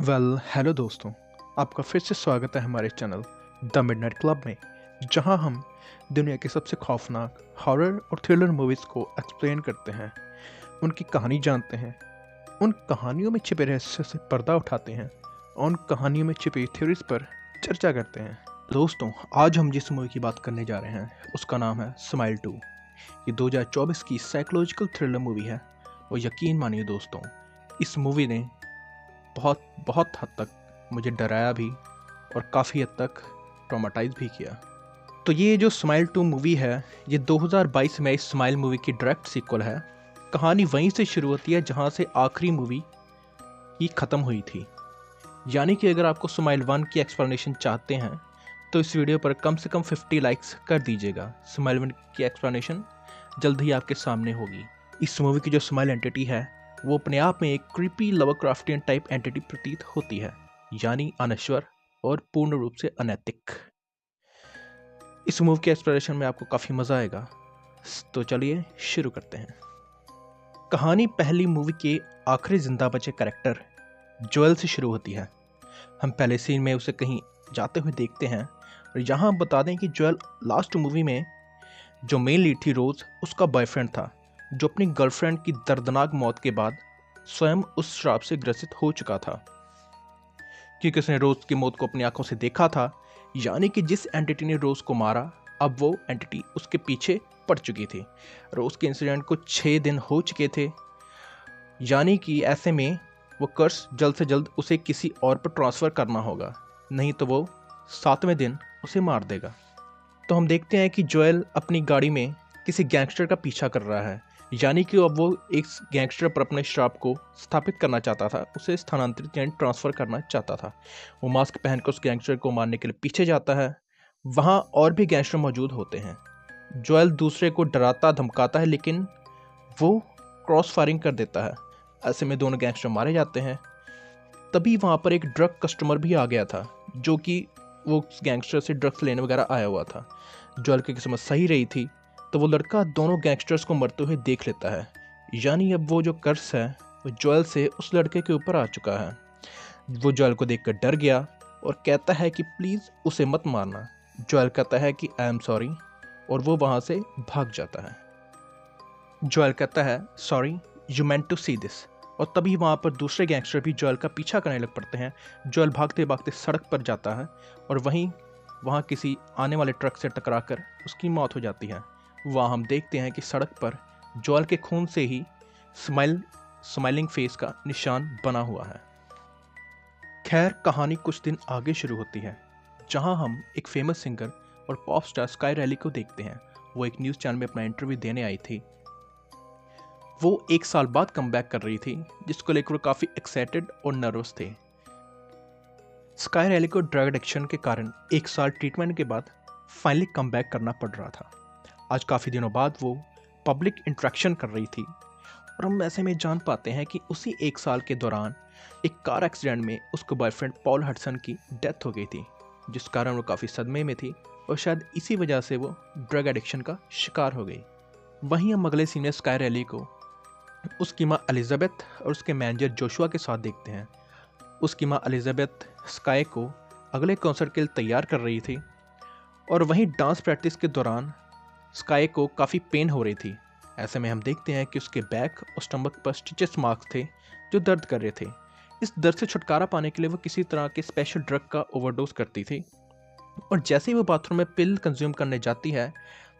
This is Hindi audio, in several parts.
हेलो दोस्तों। आपका फिर से स्वागत है हमारे चैनल द मिडनाइट क्लब में, जहां हम दुनिया की सबसे खौफनाक हॉरर और थ्रिलर मूवीज़ को एक्सप्लेन करते हैं, उनकी कहानी जानते हैं, उन कहानियों में छिपे रहस्य से पर्दा उठाते हैं और उन कहानियों में छिपी थ्योरीज पर चर्चा करते हैं। दोस्तों, आज हम जिस मूवी की बात करने जा रहे हैं उसका नाम है स्माइल 2। ये 2024 की साइकोलॉजिकल थ्रिलर मूवी है और यकीन मानिए दोस्तों, इस मूवी ने बहुत बहुत हद तक मुझे डराया भी और काफ़ी हद तक ट्रॉमाटाइज भी किया। तो ये जो स्माइल 2 मूवी है, ये 2022 में इस स्माइल मूवी की डायरेक्ट सीक्वल है। कहानी वहीं से शुरू होती है जहाँ से आखिरी मूवी की ख़त्म हुई थी। यानी कि अगर आपको स्माइल 1 की एक्सप्लेनेशन चाहते हैं तो इस वीडियो पर कम से कम 50 लाइक्स कर दीजिएगा। स्माइल 1 की एक्सप्लेनेशन जल्द ही आपके सामने होगी। इस मूवी की जो स्माइल एंटिटी है वो अपने आप में एक क्रीपी लवक्राफ्टियन टाइप एंटिटी प्रतीत होती है, यानी अनश्वर और पूर्ण रूप से अनैतिक। इस मूवी के एक्सप्लोरेशन में आपको काफ़ी मज़ा आएगा, तो चलिए शुरू करते हैं। कहानी पहली मूवी के आखिरी जिंदा बचे कैरेक्टर जोएल से शुरू होती है। हम पहले सीन में उसे कहीं जाते हुए देखते हैं और यहाँ हम बता दें कि जोएल लास्ट मूवी में जो मेन लीड थी रोज़, उसका बॉयफ्रेंड था, जो अपनी गर्लफ्रेंड की दर्दनाक मौत के बाद स्वयं उस श्राप से ग्रसित हो चुका था, क्योंकि उसने रोज़ की मौत को अपनी आंखों से देखा था। यानी कि जिस एंटिटी ने रोज़ को मारा, अब वो एंटिटी उसके पीछे पड़ चुकी थी। रोज़ के इंसिडेंट को 6 दिन हो चुके थे, यानी कि ऐसे में वो कर्स जल्द से जल्द उसे किसी और पर ट्रांसफ़र करना होगा, नहीं तो वो 7वें दिन उसे मार देगा। तो हम देखते हैं कि जोएल अपनी गाड़ी में किसी गैंगस्टर का पीछा कर रहा है, यानी कि अब वो एक गैंगस्टर पर अपने श्राप को स्थापित करना चाहता था, उसे स्थानांतरित यानी ट्रांसफ़र करना चाहता था। वो मास्क पहनकर उस गैंगस्टर को मारने के लिए पीछे जाता है। वहाँ और भी गैंगस्टर मौजूद होते हैं। जोएल दूसरे को डराता धमकाता है, लेकिन वो क्रॉस फायरिंग कर देता है। ऐसे में दोनों गैंगस्टर मारे जाते हैं। तभी वहाँ पर एक ड्रग कस्टमर भी आ गया था, जो कि वो उस गैंगस्टर से ड्रग्स लेने वगैरह आया हुआ था। जोएल की किस्मत सही रही थी, तो वो लड़का दोनों गैंगस्टर्स को मरते हुए देख लेता है। यानी अब वो जो कर्स है वो जोएल से उस लड़के के ऊपर आ चुका है। वो जोएल को देखकर डर गया और कहता है कि प्लीज़ उसे मत मारना। जोएल कहता है कि आई एम सॉरी, और वो वहाँ से भाग जाता है। जोएल कहता है sorry, you meant to see this, और तभी वहाँ पर दूसरे गैंगस्टर भी जोएल का पीछा करने लग पड़ते हैं। जोएल भागते भागते सड़क पर जाता है और वहाँ किसी आने वाले ट्रक से टकराकर उसकी मौत हो जाती है। वहाँ हम देखते हैं कि सड़क पर जोएल के खून से ही स्माइलिंग फेस का निशान बना हुआ है। खैर, कहानी कुछ दिन आगे शुरू होती है, जहाँ हम एक फेमस सिंगर और पॉप स्टार स्काई रैली को देखते हैं। वो एक न्यूज़ चैनल में अपना इंटरव्यू देने आई थी। वो 1 साल बाद कमबैक कर रही थी, जिसको लेकर वो काफ़ी एक्साइटेड और नर्वस थे। स्काई रैली को ड्रग एडिक्शन के कारण 1 साल ट्रीटमेंट के बाद फाइनली कमबैक करना पड़ रहा था। आज काफ़ी दिनों बाद वो पब्लिक इंट्रैक्शन कर रही थी, और हम ऐसे में जान पाते हैं कि उसी 1 साल के दौरान एक कार एक्सीडेंट में उसके बॉयफ्रेंड पॉल हडसन की डेथ हो गई थी, जिस कारण वो काफ़ी सदमे में थी और शायद इसी वजह से वो ड्रग एडिक्शन का शिकार हो गई। वहीं हम अगले सीन में स्काई रैली को उसकी माँ एलिजाबेथ और उसके मैनेजर जोशुआ के साथ देखते हैं। उसकी माँ एलिजाबेथ स्काई को अगले कॉन्सर्ट के लिए तैयार कर रही थी, और वहीं डांस प्रैक्टिस के दौरान स्काई को काफ़ी पेन हो रही थी। ऐसे में हम देखते हैं कि उसके बैक और स्टमक पर स्टिचेस मार्क्स थे जो दर्द कर रहे थे। इस दर्द से छुटकारा पाने के लिए वो किसी तरह के स्पेशल ड्रग का ओवरडोज करती थी, और जैसे ही वो बाथरूम में पिल कंज्यूम करने जाती है,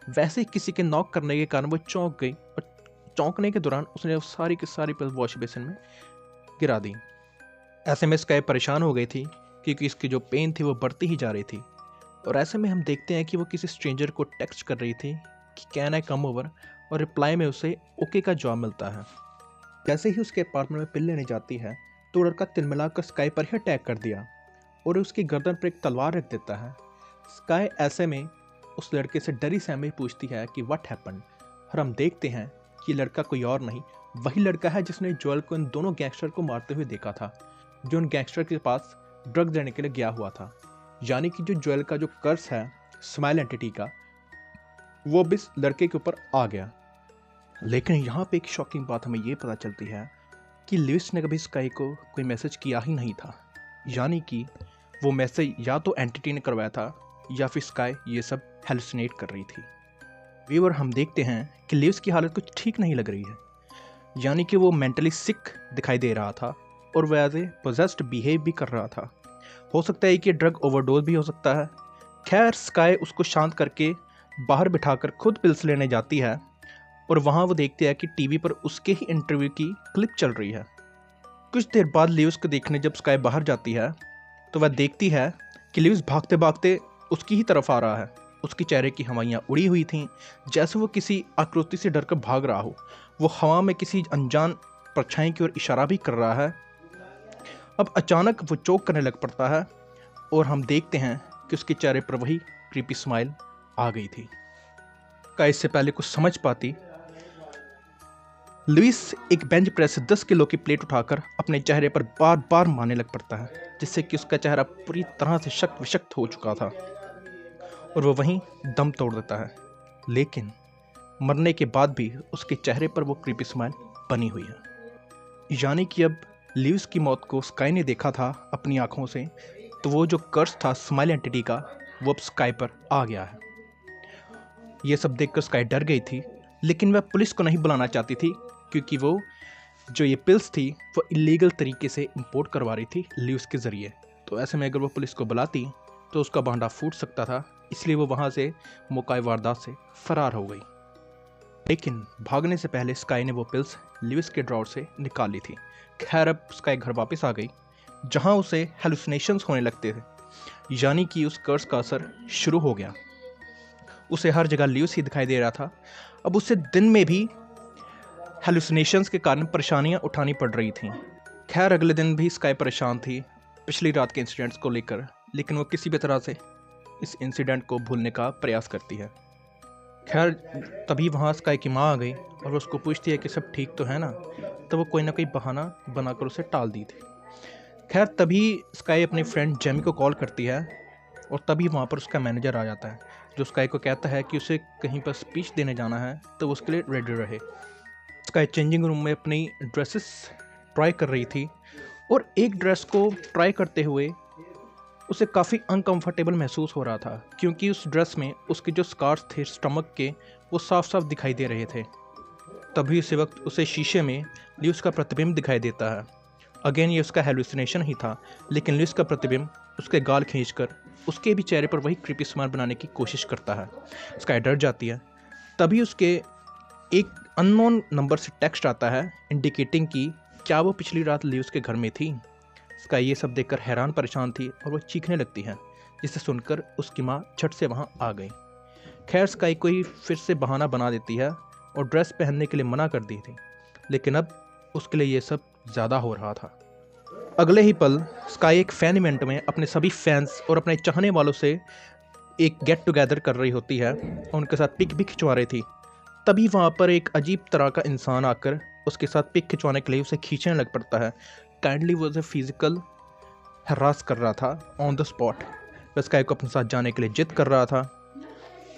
वैसे ही किसी के नॉक करने के कारण वो चौंक गई, और चौंकने के दौरान उसने सारी की सारी पिल वॉश बेसिन में गिरा दी। ऐसे में स्काई परेशान हो गई थी, क्योंकि इसकी जो पेन थी वो बढ़ती ही जा रही थी। और ऐसे में हम देखते हैं कि वो किसी स्ट्रेंजर को टेक्स्ट कर रही थी कि कैन आई कम ओवर, और रिप्लाई में उसे ओके का जवाब मिलता है। जैसे ही उसके अपार्टमेंट में पिल लेने जाती है, तो लड़का तिलमिलाकर स्काई पर ही अटैक कर दिया और उसकी गर्दन पर एक तलवार रख देता है। स्काई ऐसे में उस लड़के से डरी सहमी पूछती है कि व्हाट हैपेंड, और हम देखते हैं कि लड़का कोई और नहीं, वही लड़का है जिसने जोएल को इन दोनों गैंगस्टर को मारते हुए देखा था, जो उन गैंगस्टर के पास ड्रग देने के लिए गया हुआ था। यानी कि जो जोएल का जो कर्स है स्माइल एंटिटी का, वो भी इस लड़के के ऊपर आ गया। लेकिन यहाँ पे एक शॉकिंग बात हमें ये पता चलती है कि लुइस ने कभी स्काई को कोई मैसेज किया ही नहीं था। यानी कि वो मैसेज या तो एंटिटी ने करवाया था या फिर स्काई ये सब हेलुसिनेट कर रही थी। व्यूअर, हम देखते हैं कि लिव्स की हालत कुछ ठीक नहीं लग रही है, यानी कि वो मेंटली सिक दिखाई दे रहा था और वह एज ए पोजेस्ड बिहेव भी कर रहा था। हो सकता है कि ड्रग ओवरडोज भी हो सकता है। खैर, स्काई उसको शांत करके बाहर बिठाकर खुद पिल्स लेने जाती है और वहाँ वो देखती है कि टीवी पर उसके ही इंटरव्यू की क्लिप चल रही है। कुछ देर बाद लिव्स को देखने जब स्काई बाहर जाती है तो वह देखती है कि लिव्स भागते भागते उसकी ही तरफ आ रहा है। उसके चेहरे की हवाइयाँ उड़ी हुई थीं, जैसे वो किसी आकृति से डरकर भाग रहा हो। वो हवा में किसी अनजान परछाई की ओर इशारा भी कर रहा है। अब अचानक वो चौंक करने लग पड़ता है और हम देखते हैं कि उसके चेहरे पर वही क्रीपी स्माइल आ गई थी। का इससे पहले कुछ समझ पाती, लुइस एक बेंच प्रेस से 10 किलो की प्लेट उठाकर अपने चेहरे पर बार बार मारने लग पड़ता है, जिससे कि उसका चेहरा पूरी तरह से शक्त विशक्त हो चुका था और वह वहीं दम तोड़ देता है। लेकिन मरने के बाद भी उसके चेहरे पर वो क्रीपी स्माइल बनी हुई है, यानी कि अब लिव्स की मौत को स्काई ने देखा था अपनी आंखों से, तो वो जो कर्स था स्माइल एंटिटी का वो अब स्काई पर आ गया है। ये सब देखकर स्काई डर गई थी, लेकिन वह पुलिस को नहीं बुलाना चाहती थी, क्योंकि वो जो ये पिल्स थी वो इलीगल तरीके से इंपोर्ट करवा रही थी लिव्स के ज़रिए। तो ऐसे में अगर वो पुलिस को बुलाती तो उसका भांडा फूट सकता था, इसलिए वो वहाँ से मौका वारदात से फरार हो गई। लेकिन भागने से पहले स्काई ने वो पिल्स लिव्स के ड्रॉर से निकाल ली थी। खैर, अब स्काई घर वापस आ गई, जहाँ उसे हेलुसिनेशंस होने लगते थे, यानी कि उस कर्स का असर शुरू हो गया। उसे हर जगह लिव्स ही दिखाई दे रहा था। अब उसे दिन में भी हेलुसिनेशंस के कारण परेशानियां उठानी पड़ रही थीं। खैर, अगले दिन भी स्काई परेशान थी पिछली रात के इंसिडेंट्स को लेकर, लेकिन वो किसी भी तरह से इस इंसिडेंट को भूलने का प्रयास करती है। खैर, तभी वहाँ स्काई की माँ आ गई और वो उसको पूछती है कि सब ठीक तो है ना, तो वो कोई ना कोई बहाना बनाकर उसे टाल दी थी। खैर, तभी स्काई अपने फ्रेंड जेमी को कॉल करती है और तभी वहाँ पर उसका मैनेजर आ जाता है, जो स्काई को कहता है कि उसे कहीं पर स्पीच देने जाना है, तो वो उसके लिए रेडी रहे। स्काई चेंजिंग रूम में अपनी ड्रेसेस ट्राई कर रही थी और एक ड्रेस को ट्राई करते हुए उसे काफ़ी अनकंफर्टेबल महसूस हो रहा था, क्योंकि उस ड्रेस में उसके जो स्कार्स थे स्टमक के वो साफ साफ दिखाई दे रहे थे। तभी उसी वक्त उसे शीशे में लिव्स का प्रतिबिंब दिखाई देता है। अगेन ये उसका हेलुसिनेशन ही था, लेकिन लिव्स का प्रतिबिंब उसके गाल खींचकर उसके भी चेहरे पर वही क्रीपी स्माइल बनाने की कोशिश करता है। स्काई डर जाती है। तभी उसके एक अननोन नंबर से टेक्स्ट आता है इंडिकेटिंग कि क्या वो पिछली रात लिव्स के घर में थी। स्काई ये सब देखकर हैरान परेशान थी और वो चीखने लगती है, जिसे सुनकर उसकी माँ झट से वहाँ आ गई। खैर, स्काई को ही फिर से बहाना बना देती है और ड्रेस पहनने के लिए मना कर दी थी, लेकिन अब उसके लिए ये सब ज़्यादा हो रहा था। अगले ही पल स्काई एक फैन इवेंट में अपने सभी फैंस और अपने चाहने वालों से एक गेट टुगेदर कर रही होती है और उनके साथ पिक भी खिंचवा रही थी। तभी वहाँ पर एक अजीब तरह का इंसान आकर उसके साथ पिक खिंचवाने के लिए उसे खींचने लग पड़ता है। काइंडली वो उसे फिजिकल हरास कर रहा था ऑन द स्पॉट। वह स्काई को अपने साथ जाने के लिए जिद कर रहा था।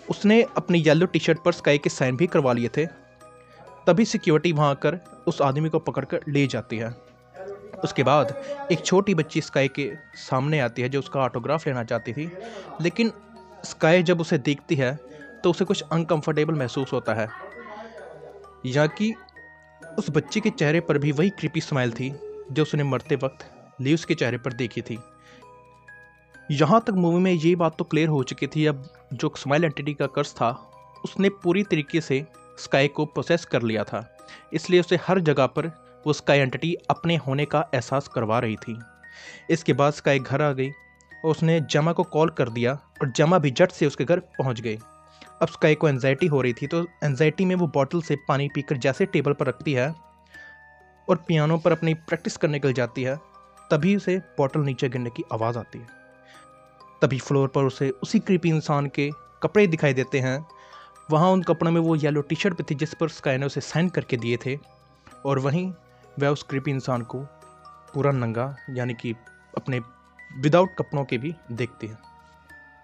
उसने अपनी येलो टी शर्ट पर स्काई के साइन भी करवा लिए थे। तभी सिक्योरिटी वहाँ आकर उस आदमी को पकड़कर ले जाती है। उसके बाद एक छोटी बच्ची स्काई के सामने आती है जो उसका ऑटोग्राफ लेना चाहती थी, लेकिन स्काई जब उसे देखती है तो उसे कुछ अनकंफर्टेबल महसूस होता है, या कि उस बच्ची के चेहरे पर भी वही क्रीपी स्माइल थी जो उसने मरते वक्त लिव्स के चेहरे पर देखी थी। यहाँ तक मूवी में ये बात तो क्लियर हो चुकी थी, अब जो स्माइल एंटिटी का कर्स था उसने पूरी तरीके से स्काई को प्रोसेस कर लिया था, इसलिए उसे हर जगह पर वो स्काई एंटिटी अपने होने का एहसास करवा रही थी। इसके बाद स्काई घर आ गई और उसने जेमा को कॉल कर दिया और जेमा भी झट से उसके घर पहुंच गई। अब स्काई को एंजाइटी हो रही थी, तो एंजाइटी में वो बॉटल से पानी पीकर जैसे टेबल पर रखती है और पियानो पर अपनी प्रैक्टिस करने के लिए जाती है, तभी उसे बॉटल नीचे गिरने की आवाज़ आती है। तभी फ्लोर पर उसे उसी क्रीपी इंसान के कपड़े दिखाई देते हैं। वहाँ उन कपड़ों में वो येलो टी शर्ट पे थी जिस पर स्काई ने उसे साइन करके दिए थे, और वहीं वह उस क्रीपी इंसान को पूरा नंगा यानी कि अपने विदाउट कपड़ों के भी देखती है।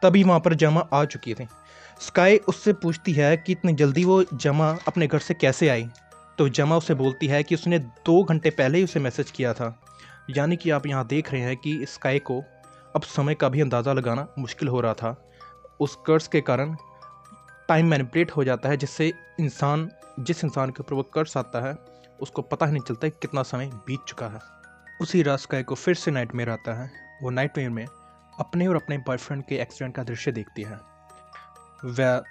तभी वहाँ पर जेमा आ चुकी थी। स्काई उससे पूछती है कि इतनी जल्दी वो जेमा अपने घर से कैसे आई, तो जेमा उसे बोलती है कि उसने 2 घंटे पहले ही उसे मैसेज किया था, यानी कि आप यहाँ देख रहे हैं कि स्काई को अब समय का भी अंदाज़ा लगाना मुश्किल हो रहा था। उस कर्स के कारण टाइम मैनिपुलेट हो जाता है, जिस इंसान के ऊपर वो कर्स आता है उसको पता ही नहीं चलता कि कितना समय बीत चुका है। उसी रात स्काई को फिर से नाइटमेयर आता है। वो नाइटमेयर में अपने और अपने बॉयफ्रेंड के एक्सीडेंट का दृश्य देखती है। वह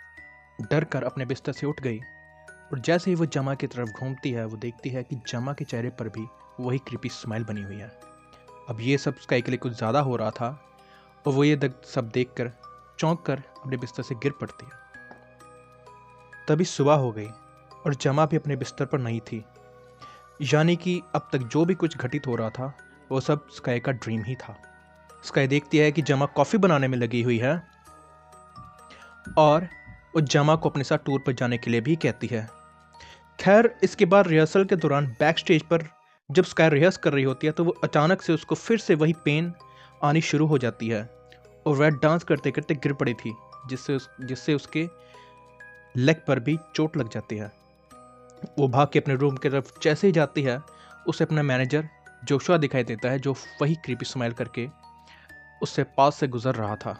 डर कर अपने बिस्तर से उठ गई और जैसे ही वो जमा की तरफ घूमती है वो देखती है कि जमा के चेहरे पर भी वही क्रीपी स्माइल बनी हुई है। अब ये सब स्काई के लिए कुछ ज़्यादा हो रहा था और वो ये सब देख कर चौंक कर अपने बिस्तर से गिर पड़ती है। तभी सुबह हो गई और जमा भी अपने बिस्तर पर नहीं थी। यानी कि अब तक जो भी कुछ घटित हो रहा था वो सब स्काई का ड्रीम ही था। स्काई देखती है कि जमा कॉफ़ी बनाने में लगी हुई है और वो जमा को अपने साथ टूर पर जाने के लिए भी कहती है। खैर, इसके बाद रिहर्सल के दौरान बैक स्टेज पर जब स्काई रिहर्स कर रही होती है तो वो अचानक से उसको फिर से वही पेन आनी शुरू हो जाती है और वह डांस करते करते गिर पड़ी थी, जिससे उसके लेग पर भी चोट लग जाती है। वो भाग के अपने रूम की तरफ जैसे ही जाती है उसे अपना मैनेजर जोशुआ दिखाई देता है, जो वही क्रीपी स्माइल करके उससे पास से गुजर रहा था।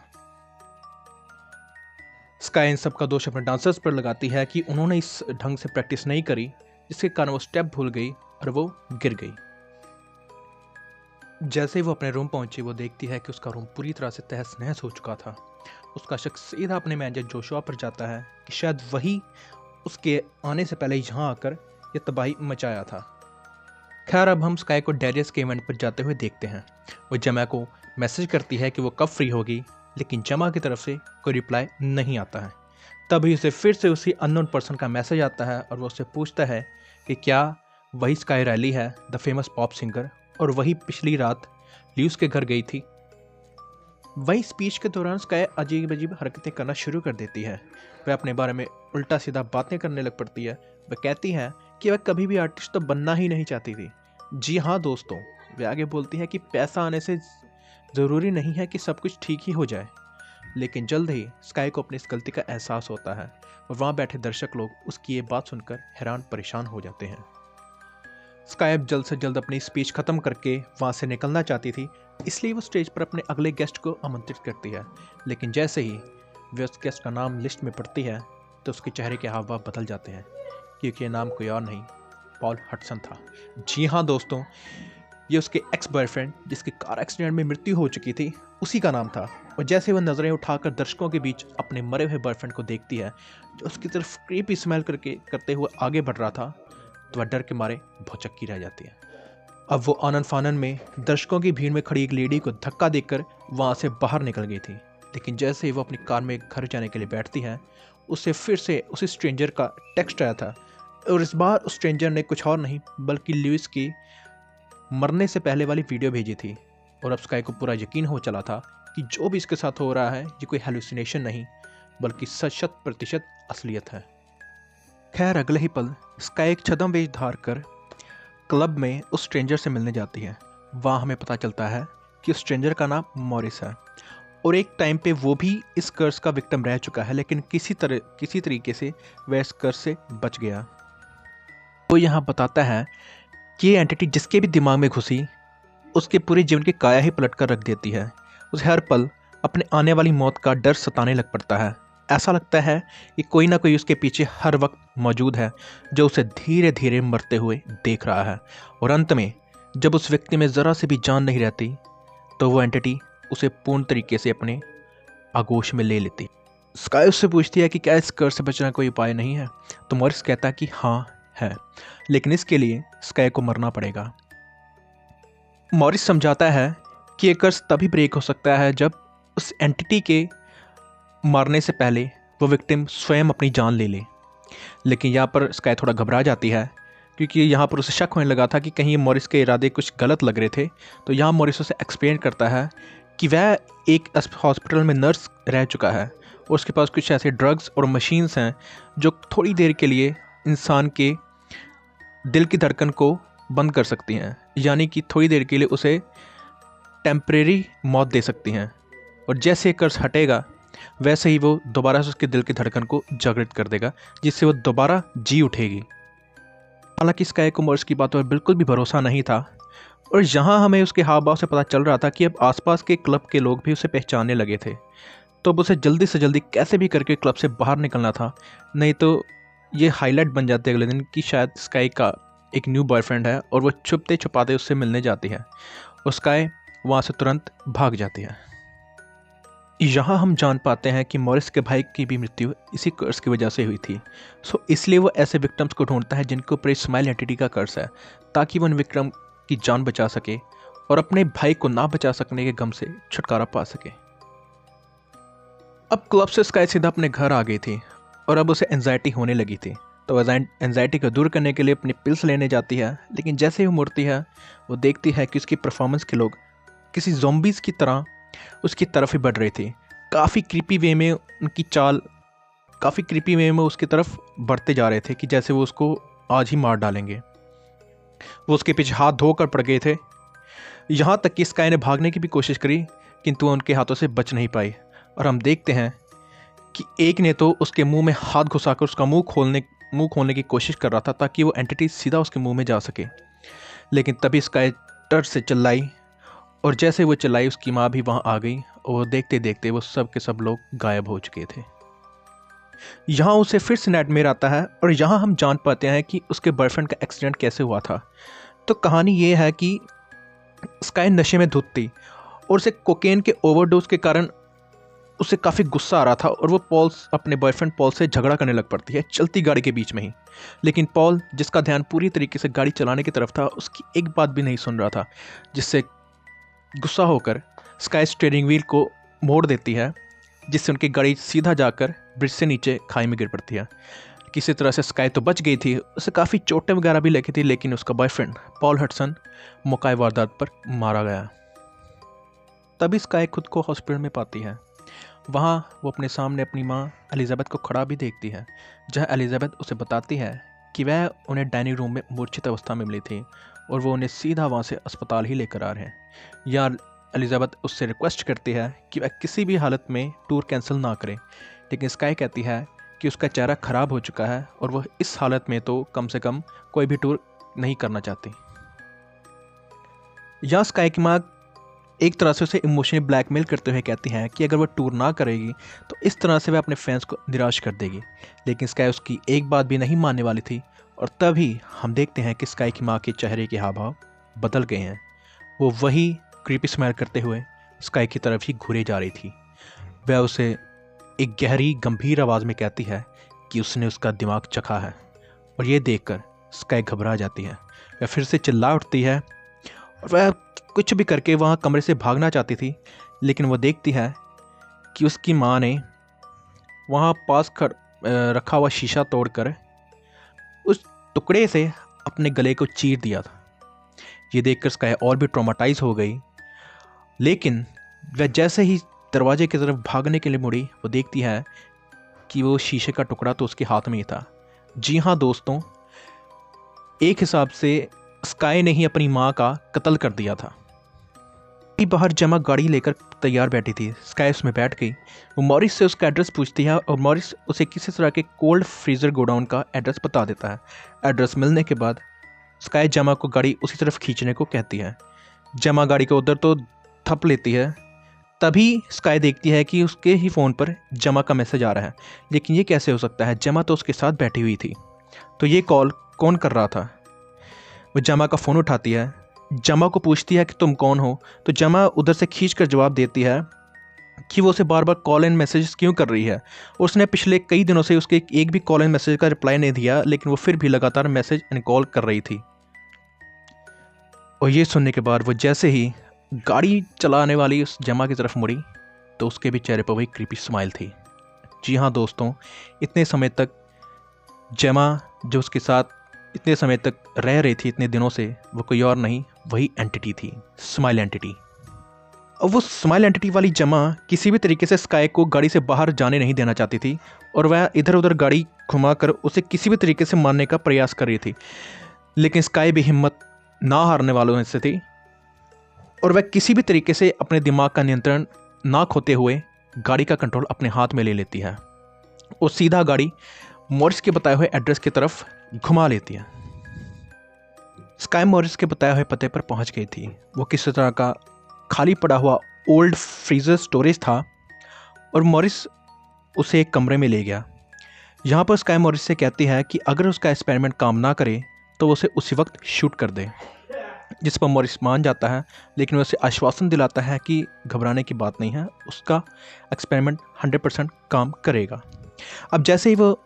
स्काई इन सब का दोष अपने डांसर्स पर लगाती है कि उन्होंने इस ढंग से प्रैक्टिस नहीं करी, जिसके कारण वो स्टेप भूल गई और वो गिर गई। जैसे ही वो अपने रूम पहुंची वो देखती है कि उसका रूम पूरी तरह से तहस नहस हो चुका था। उसका शक सीधा अपने मैनेजर जोशुआ पर जाता है कि शायद वही उसके आने से पहले यहाँ आकर यह तबाही मचाया था। खैर, अब हम स्काई को डेरियस के इवेंट पर जाते हुए देखते हैं। वो जमा को मैसेज करती है कि वो कब फ्री होगी, लेकिन जमा की तरफ से कोई रिप्लाई नहीं आता है। तभी उसे फिर से उसी अननोन पर्सन का मैसेज आता है और वो उससे पूछता है कि क्या वही स्काई रैली है, द फेमस पॉप सिंगर, और वही पिछली रात ल्यूस के घर गई थी। वही स्पीच के दौरान स्काई अजीब अजीब हरकतें करना शुरू कर देती है। वह अपने बारे में उल्टा सीधा बातें करने लग पड़ती है। वह कहती है कि वह कभी भी आर्टिस्ट तो बनना ही नहीं चाहती थी। जी हाँ दोस्तों, वह आगे बोलती है कि पैसा आने से ज़रूरी नहीं है कि सब कुछ ठीक ही हो जाए। लेकिन जल्द ही स्काई को अपनी इस गलती का एहसास होता है और वहाँ बैठे दर्शक लोग उसकी ये बात सुनकर हैरान परेशान हो जाते हैं। स्काई अब जल्द से जल्द अपनी स्पीच ख़त्म करके वहाँ से निकलना चाहती थी, इसलिए वो स्टेज पर अपने अगले गेस्ट को आमंत्रित करती है। लेकिन जैसे ही वे उस गेस्ट का नाम लिस्ट में पढ़ती है तो उसके चेहरे के हाव भाव बदल जाते हैं, क्योंकि ये नाम कोई और नहीं, पॉल हडसन था। जी हाँ दोस्तों, ये उसके एक्स बॉयफ्रेंड जिसकी कार एक्सीडेंट में मृत्यु हो चुकी थी, उसी का नाम था। और जैसे वह नज़रें उठाकर दर्शकों के बीच अपने मरे हुए बॉयफ्रेंड को देखती है जो उसकी तरफ क्रीपी स्मेल करते हुए आगे बढ़ रहा था, तो वह डर के मारे भौचक्की रह जाती है। अब वो आनन फानन में दर्शकों की भीड़ में खड़ी एक लेडी को धक्का देकर वहाँ से बाहर निकल गई थी। लेकिन जैसे ही वो अपनी कार में घर जाने के लिए बैठती है, उससे फिर से उसी स्ट्रेंजर का टेक्स्ट आया था और इस बार उस स्ट्रेंजर ने कुछ और नहीं बल्कि ल्यूइस की मरने से पहले वाली वीडियो भेजी थी। और अब स्काई को पूरा यकीन हो चला था कि जो भी इसके साथ हो रहा है ये कोई हेलुसिनेशन नहीं बल्कि 100% असलियत है। खैर, अगले ही पल स्काई एक छद्म वेश धार कर क्लब में उस स्ट्रेंजर से मिलने जाती है। वहाँ हमें पता चलता है कि उस स्ट्रेंजर का नाम मॉरिस है और एक टाइम पे वो भी इस कर्स का विक्टिम रह चुका है, लेकिन किसी तरीके से वह इस कर्स से बच गया। तो यहाँ बताता है कि ये एंटिटी जिसके भी दिमाग में घुसी उसके पूरे जीवन की काया ही पलट कर रख देती है। उसे हर पल अपने आने वाली मौत का डर सताने लग पड़ता है। ऐसा लगता है कि कोई ना कोई उसके पीछे हर वक्त मौजूद है जो उसे धीरे धीरे मरते हुए देख रहा है। और अंत में जब उस व्यक्ति में ज़रा से भी जान नहीं रहती तो वो एंटिटी उसे पूर्ण तरीके से अपने आगोश में ले लेती। स्काई उससे पूछती है कि क्या इस कर्स से बचना कोई उपाय नहीं है, तो मॉरिस कहता है कि हाँ है, लेकिन इसके लिए स्काई को मरना पड़ेगा। मॉरिस समझाता है कि ये कर्स तभी ब्रेक हो सकता है जब उस एंटिटी के मारने से पहले वो विक्टिम स्वयं अपनी जान ले ले। लेकिन यहाँ पर स्काई थोड़ा घबरा जाती है क्योंकि यहाँ पर उसे शक होने लगा था कि कहीं मॉरिस के इरादे कुछ गलत लग रहे थे। तो यहाँ मॉरिस उसे एक्सप्लेन करता है कि वह एक हॉस्पिटल में नर्स रह चुका है और उसके पास कुछ ऐसे ड्रग्स और मशीन्स हैं जो थोड़ी देर के लिए इंसान के दिल की धड़कन को बंद कर सकती हैं, यानी कि थोड़ी देर के लिए उसे टेम्परेरी मौत दे सकती हैं। और जैसे कर्स हटेगा वैसे ही वो दोबारा से उसके दिल की धड़कन को जागृत कर देगा, जिससे वो दोबारा जी उठेगी। हालांकि स्काई को मॉरिस की बातों पर बिल्कुल भी भरोसा नहीं था। और यहाँ हमें उसके हाव भाव से पता चल रहा था कि अब आसपास के क्लब के लोग भी उसे पहचानने लगे थे। तो अब उसे जल्दी से जल्दी कैसे भी करके क्लब से बाहर निकलना था, नहीं तो ये हाईलाइट बन जाती है अगले दिन कि शायद स्काई का एक न्यू बॉयफ्रेंड है और वो छुपते छुपाते उससे मिलने जाती है और स्काई वहाँ से तुरंत भाग जाती है। यहाँ हम जान पाते हैं कि मॉरिस के भाई की भी मृत्यु इसी कर्स की वजह से हुई थी। सो इसलिए वो ऐसे विक्टिम्स को ढूंढता है जिनके ऊपर इस स्माइल एंटिटी का कर्स है, ताकि वो उन विक्टिम की जान बचा सके और अपने भाई को ना बचा सकने के गम से छुटकारा पा सके। अब क्लब से स्काई सीधा अपने घर आ गई थी और अब उसे एंजाइटी होने लगी थी। तो एंजाइटी को दूर करने के लिए अपनी पिल्स लेने जाती है, लेकिन जैसे ही वो मुड़ती है वो देखती है कि उसकी परफॉर्मेंस के लोग किसी ज़ॉम्बीज़ की तरह उसकी तरफ ही बढ़ रही थी। काफ़ी क्रीपी वे में उनकी चाल, काफ़ी क्रीपी वे में उसकी तरफ बढ़ते जा रहे थे कि जैसे वो उसको आज ही मार डालेंगे। वो उसके पीछे हाथ धोकर पड़ गए थे। यहाँ तक कि स्काई ने भागने की भी कोशिश करी, किंतु वो उनके हाथों से बच नहीं पाई। और हम देखते हैं कि एक ने तो उसके मुंह में हाथ घुसाकर उसका मुंह खोलने की कोशिश कर रहा था ताकि वो एंटिटी सीधा उसके मुंह में जा सके। लेकिन तभी स्काई डर से चिल्लाई और जैसे वो चिल्लाई उसकी माँ भी वहाँ आ गई और वो देखते देखते वो सब के सब लोग गायब हो चुके थे। यहाँ उसे फिर से नाइटमेयर आता है और यहाँ हम जान पाते हैं कि उसके बॉयफ्रेंड का एक्सीडेंट कैसे हुआ था। तो कहानी ये है कि स्काई नशे में धुत थी और उसे कोकेन के ओवरडोज के कारण उसे काफ़ी गुस्सा आ रहा था और वो अपने बॉयफ्रेंड पॉल से झगड़ा करने लग पड़ती है चलती गाड़ी के बीच में ही। लेकिन पॉल, जिसका ध्यान पूरी तरीके से गाड़ी चलाने की तरफ था, उसकी एक बात भी नहीं सुन रहा था, जिससे गुस्सा होकर स्काई स्टीयरिंग व्हील को मोड़ देती है, जिससे उनकी गाड़ी सीधा जाकर ब्रिज से नीचे खाई में गिर पड़ती है। किसी तरह से स्काई तो बच गई थी, उसे काफ़ी चोटें वगैरह भी लगी थी, लेकिन उसका बॉयफ्रेंड पॉल हडसन मौका वारदात पर मारा गया। तभी स्काई खुद को हॉस्पिटल में पाती है। वहाँ वो अपने सामने अपनी माँ एलिजाबेथ को खड़ा भी देखती है, जहाँ एलिजाबेथ उसे बताती है कि वह उन्हें डाइनिंग रूम में मूर्छित अवस्था में मिली थी और वो उन्हें सीधा वहाँ से अस्पताल ही लेकर आ रहे हैं। या एलिजाबेथ उससे रिक्वेस्ट करती है कि वह किसी भी हालत में टूर कैंसिल ना करे, लेकिन स्काई कहती है कि उसका चेहरा ख़राब हो चुका है और वह इस हालत में तो कम से कम कोई भी टूर नहीं करना चाहती। या स्काई की माँ एक तरह से उसे इमोशनली ब्लैकमेल करते हुए कहती हैं कि अगर वह टूर ना करेगी तो इस तरह से वह अपने फैंस को निराश कर देगी। लेकिन स्काई उसकी एक बात भी नहीं मानने वाली थी और तभी हम देखते हैं कि स्काई की माँ के चेहरे के हाव भाव बदल गए हैं। वो वही क्रीपी स्माइल करते हुए स्काई की तरफ ही घूरे जा रही थी। वह उसे एक गहरी गंभीर आवाज़ में कहती है कि उसने उसका दिमाग चखा है और ये देखकर स्काई घबरा जाती है। वह फिर से चिल्ला उठती है और वह कुछ भी करके वहाँ कमरे से भागना चाहती थी, लेकिन वो देखती है कि उसकी माँ ने वहाँ पास रखा हुआ शीशा तोड़कर उस टुकड़े से अपने गले को चीर दिया था। ये देखकर स्काई और भी ट्रॉमाटाइज हो गई, लेकिन वह जैसे ही दरवाजे की तरफ भागने के लिए मुड़ी, वो देखती है कि वो शीशे का टुकड़ा तो उसके हाथ में ही था। जी हाँ दोस्तों, एक हिसाब से स्काई ने ही अपनी माँ का कत्ल कर दिया था। बाहर जेमा गाड़ी लेकर तैयार बैठी थी। स्काई उसमें बैठ गई। वो मॉरिस से उसका एड्रेस पूछती है और मॉरिस उसे किसी तरह के कोल्ड फ्रीजर गोडाउन का एड्रेस बता देता है। एड्रेस मिलने के बाद स्काई जेमा को गाड़ी उसी तरफ खींचने को कहती है। जेमा गाड़ी को उधर तो थप लेती है। तभी स्काई देखती है कि उसके ही फ़ोन पर जेमा का मैसेज आ रहा है, लेकिन ये कैसे हो सकता है, जेमा तो उसके साथ बैठी हुई थी। तो ये कॉल कौन कर रहा था? वो जेमा का फ़ोन उठाती है, जेमा को पूछती है कि तुम कौन हो। तो जेमा उधर से खींचकर जवाब देती है कि वो उसे बार बार कॉल एंड मैसेज क्यों कर रही है। उसने पिछले कई दिनों से उसके एक भी कॉल एंड मैसेज का रिप्लाई नहीं दिया, लेकिन वो फिर भी लगातार मैसेज एंड कॉल कर रही थी। और ये सुनने के बाद वो जैसे ही गाड़ी चलाने वाली उस जेमा की तरफ मुड़ी तो उसके भी चेहरे पर वही क्रीपी स्माइल थी। जी हाँ दोस्तों, इतने समय तक जेमा जो उसके साथ इतने समय तक रह रही थी, इतने दिनों से, वो कोई और नहीं, वही एंटिटी थी, स्माइल एंटिटी। और वो स्माइल एंटिटी वाली जेमा किसी भी तरीके से स्काई को गाड़ी से बाहर जाने नहीं देना चाहती थी और वह इधर उधर गाड़ी घुमाकर उसे किसी भी तरीके से मारने का प्रयास कर रही थी। लेकिन स्काई भी हिम्मत ना हारने वालों में से थी और वह किसी भी तरीके से अपने दिमाग का नियंत्रण ना खोते हुए गाड़ी का कंट्रोल अपने हाथ में ले लेती है और सीधा गाड़ी मॉरिस के बताए हुए एड्रेस की तरफ घुमा लेती है। स्काई मॉरिस के बताए हुए पते पर पहुंच गई थी। वो किसी तरह का खाली पड़ा हुआ ओल्ड फ्रीजर स्टोरेज था और मॉरिस उसे एक कमरे में ले गया। यहाँ पर स्काई मॉरिस से कहती है कि अगर उसका एक्सपेरिमेंट काम ना करे तो वो उसे उसी वक्त शूट कर दे, जिस पर मॉरिस मान जाता है, लेकिन वो उसे आश्वासन दिलाता है कि घबराने की बात नहीं है, उसका एक्सपेरिमेंट 100% काम करेगा। अब जैसे ही वो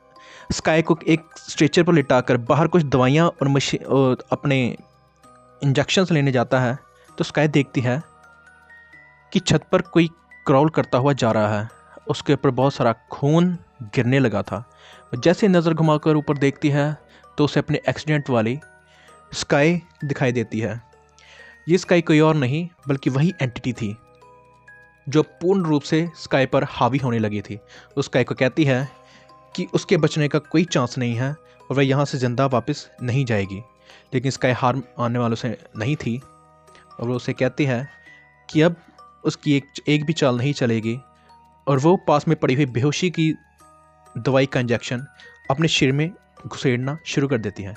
स्काई को एक स्ट्रेचर पर लिटाकर बाहर कुछ दवाइयाँ और मशीन और अपने इंजेक्शंस लेने जाता है, तो स्काई देखती है कि छत पर कोई क्रॉल करता हुआ जा रहा है। उसके ऊपर बहुत सारा खून गिरने लगा था। जैसे नज़र घुमाकर ऊपर देखती है तो उसे अपने एक्सीडेंट वाली स्काई दिखाई देती है। ये स्काई कोई और नहीं बल्कि वही एंटिटी थी जो पूर्ण रूप से स्काई पर हावी होने लगी थी। उस स्काई को कहती है कि उसके बचने का कोई चांस नहीं है और वह यहाँ से ज़िंदा वापस नहीं जाएगी। लेकिन स्काई हार आने वालों से नहीं थी और वो उसे कहती है कि अब उसकी एक भी चाल नहीं चलेगी और वो पास में पड़ी हुई बेहोशी की दवाई का इंजेक्शन अपने शरीर में घुसेड़ना शुरू कर देती है।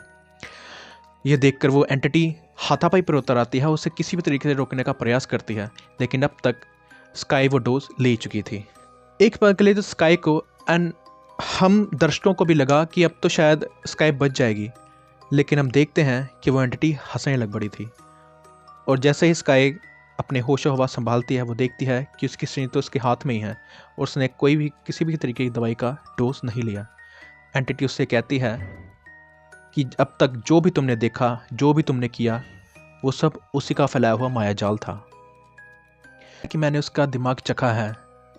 यह देखकर वो एंटिटी हाथापाई पर उतर आती है, उसे किसी भी तरीके से रोकने का प्रयास करती है, लेकिन अब तक स्काई वो डोज ले चुकी थी। एक पल के लिए तो स्काई को एंड हम दर्शकों को भी लगा कि अब तो शायद स्काई बच जाएगी, लेकिन हम देखते हैं कि वो एंटिटी हंसने लग पड़ी थी। और जैसे ही स्काई अपने होशो हवास संभालती है, वो देखती है कि उसकी स्ट्रेंथ तो उसके हाथ में ही है और उसने किसी भी तरीके की दवाई का डोज नहीं लिया। एंटिटी उससे कहती है कि अब तक जो भी तुमने देखा, जो भी तुमने किया, वो सब उसी का फैलाया हुआ मायाजाल था। कि मैंने उसका दिमाग चखा है,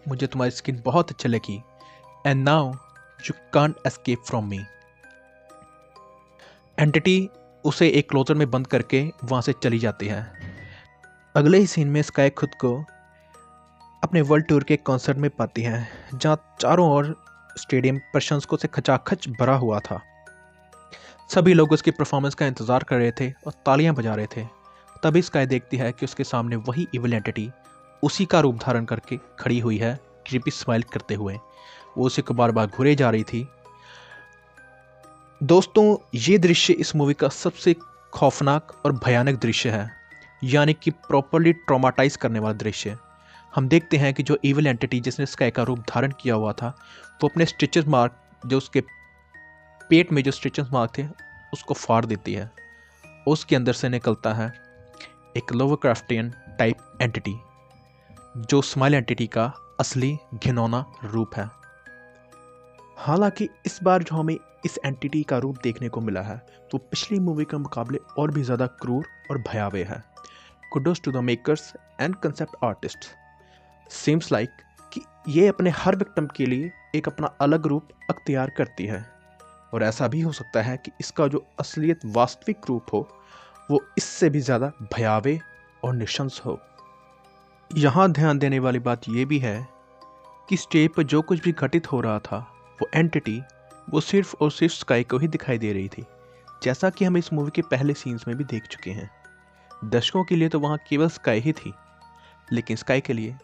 मुझे तुम्हारी स्किन बहुत अच्छी लगी, and now you can't escape from me. Entity उसे एक क्लोजर में बंद करके वहाँ से चली जाती है। अगले ही सीन में स्काई खुद को अपने वर्ल्ड टूर के कॉन्सर्ट में पाती है, जहाँ चारों ओर स्टेडियम प्रशंसकों से खचाखच भरा हुआ था। सभी लोग उसकी परफॉर्मेंस का इंतज़ार कर रहे थे और तालियां बजा रहे थे। तभी स्काई देखती है कि उसके सामने वही इविल एंटिटी उसी का रूप धारण करके खड़ी हुई है, क्रीपी स्माइल करते हुए। वो उसे को बार बार घूरे जा रही थी। दोस्तों, ये दृश्य इस मूवी का सबसे खौफनाक और भयानक दृश्य है, यानी कि प्रॉपरली ट्रॉमाटाइज करने वाला दृश्य। हम देखते हैं कि जो इविल एंटिटी जिसने स्काई का रूप धारण किया हुआ था, वो अपने स्टिचेस मार्क, जो उसके पेट में जो स्टिचेस मार्क थे, उसको फाड़ देती है। उसके अंदर से निकलता है एक लोवरक्राफ्टियन टाइप एंटिटी, जो स्माइल एंटिटी का असली घिनौना रूप है। हालांकि इस बार जो हमें इस एंटिटी का रूप देखने को मिला है, वो पिछली मूवी के मुकाबले और भी ज़्यादा क्रूर और भयावह है। Kudos to the makers and concept artist. Seems like कि ये अपने हर विक्टिम के लिए एक अपना अलग रूप अख्तियार करती है, और ऐसा भी हो सकता है कि इसका जो असलियत वास्तविक रूप हो वो इससे भी ज़्यादा भयावह और निशंस हो। यहाँ ध्यान देने वाली बात यह भी है कि स्टेज पर जो कुछ भी घटित हो रहा था, वो एंटिटी वो सिर्फ और सिर्फ स्काई को ही दिखाई दे रही थी, जैसा कि हम इस मूवी के पहले सीन्स में भी देख चुके हैं। दर्शकों के लिए तो वहाँ केवल स्काई ही थी, लेकिन स्काई के लिए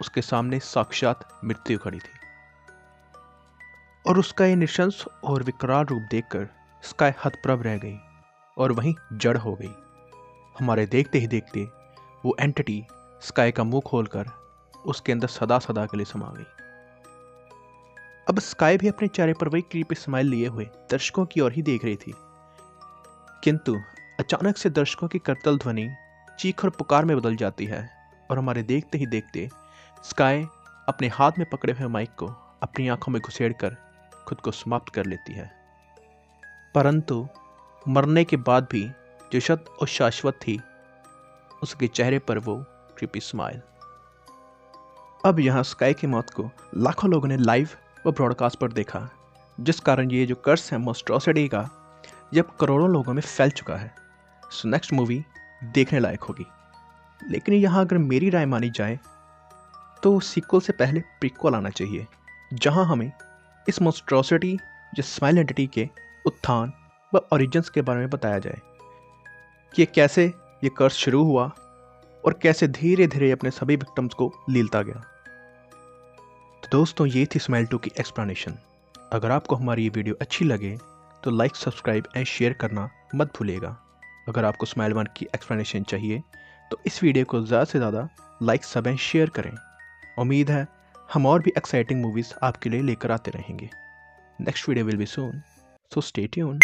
उसके सामने साक्षात मृत्यु खड़ी थी। और उसका ये निशंस और विकराल रूप देखकर स्काई हतप्रभ रह गई और वहीं जड़ हो गई। हमारे देखते ही देखते वो एंटिटी स्काई का मुंह खोलकर उसके अंदर सदा सदा के लिए समा गई। अब स्काई भी अपने चेहरे पर वही क्रीपी स्माइल लिए हुए दर्शकों की ओर ही देख रही थी, किंतु अचानक से दर्शकों की करतल ध्वनि चीख और पुकार में बदल जाती है और हमारे देखते ही देखते स्काई अपने हाथ में पकड़े हुए माइक को अपनी आंखों में घुसेड़कर खुद को समाप्त कर लेती है। परंतु मरने के बाद भी जो सत और शाश्वत थी, उसके चेहरे पर वो क्रीपी स्माइल। अब यहाँ स्काई की मौत को लाखों लोगों ने लाइव व ब्रॉडकास्ट पर देखा, जिस कारण ये जो कर्स है मोस्ट्रोसिटी का, जब करोड़ों लोगों में फैल चुका है। सो नेक्स्ट मूवी देखने लायक होगी। लेकिन यहाँ अगर मेरी राय मानी जाए तो सीक्वल से पहले प्रीक्वल आना चाहिए, जहाँ हमें इस मोस्ट्रोसिटी जो स्माइल एंटिटी के उत्थान व ओरिजिन्स के बारे में बताया जाए कि कैसे ये कर्स शुरू हुआ और कैसे धीरे धीरे अपने सभी विक्टिम्स को लीलता गया। तो दोस्तों, ये थी स्माइल 2 की एक्सप्लेनेशन। अगर आपको हमारी ये वीडियो अच्छी लगे तो लाइक, सब्सक्राइब एंड शेयर करना मत भूलिएगा। अगर आपको स्माइल वन की एक्सप्लेनेशन चाहिए तो इस वीडियो को ज़्यादा से ज़्यादा लाइक सब एंड शेयर करें। उम्मीद है हम और भी एक्साइटिंग मूवीज़ आपके लिए लेकर आते रहेंगे। Next video will be soon, so stay tuned.